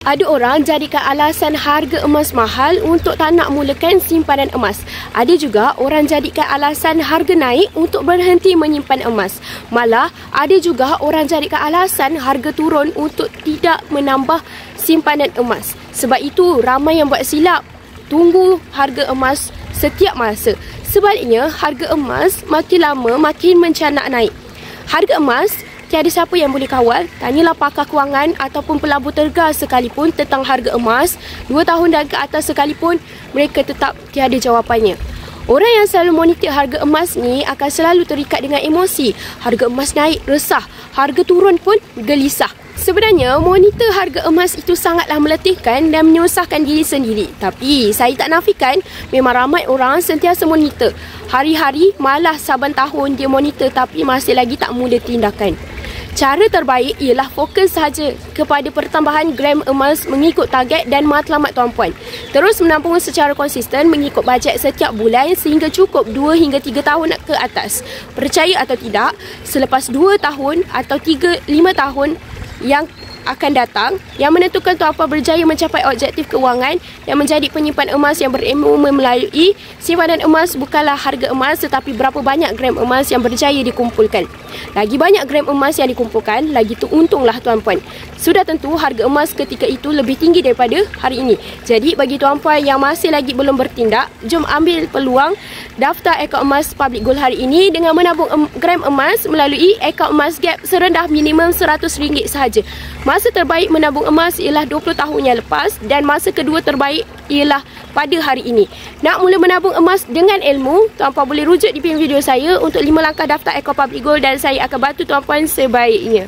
Ada orang jadikan alasan harga emas mahal untuk tak nak mulakan simpanan emas. Ada juga orang jadikan alasan harga naik untuk berhenti menyimpan emas. Malah, ada juga orang jadikan alasan harga turun untuk tidak menambah simpanan emas. Sebab itu, ramai yang buat silap. Tunggu harga emas setiap masa. Sebaliknya, harga emas makin lama makin mencanak naik. Harga emas tiada siapa yang boleh kawal. Tanyalah pakar kewangan ataupun pelabur tergas sekalipun tentang harga emas, 2 tahun dan ke atas sekalipun, mereka tetap tiada jawapannya. Orang yang selalu monitor harga emas ni akan selalu terikat dengan emosi. Harga emas naik, resah. Harga turun pun gelisah. Sebenarnya, monitor harga emas itu sangatlah meletihkan dan menyusahkan diri sendiri. Tapi, saya tak nafikan, memang ramai orang sentiasa monitor. Hari-hari, malah saban tahun dia monitor tapi masih lagi tak mula tindakan. Cara terbaik ialah fokus sahaja kepada pertambahan gram emas mengikut target dan matlamat tuan-puan. Terus menabung secara konsisten mengikut bajet setiap bulan sehingga cukup 2 hingga 3 tahun ke atas. Percaya atau tidak, selepas 2 tahun atau 5 tahun yang akan datang, yang menentukan tuan-puan berjaya mencapai objektif kewangan yang menjadi penyimpan emas yang berilmu melalui simpanan emas bukanlah harga emas tetapi berapa banyak gram emas yang berjaya dikumpulkan. Lagi banyak gram emas yang dikumpulkan, lagi tu untunglah tuan-puan. Sudah tentu harga emas ketika itu lebih tinggi daripada hari ini. Jadi bagi tuan-puan yang masih lagi belum bertindak, jom ambil peluang daftar akaun emas Public Gold hari ini dengan menabung gram emas melalui akaun emas Gap serendah minimum RM100 sahaja. Masa terbaik menabung emas ialah 20 tahun yang lepas dan masa kedua terbaik ialah pada hari ini. Nak mula menabung emas dengan ilmu, tuan-puan boleh rujuk di pin video saya untuk 5 langkah daftar akaun Public Gold dan saya akan bantu tuan-puan sebaiknya.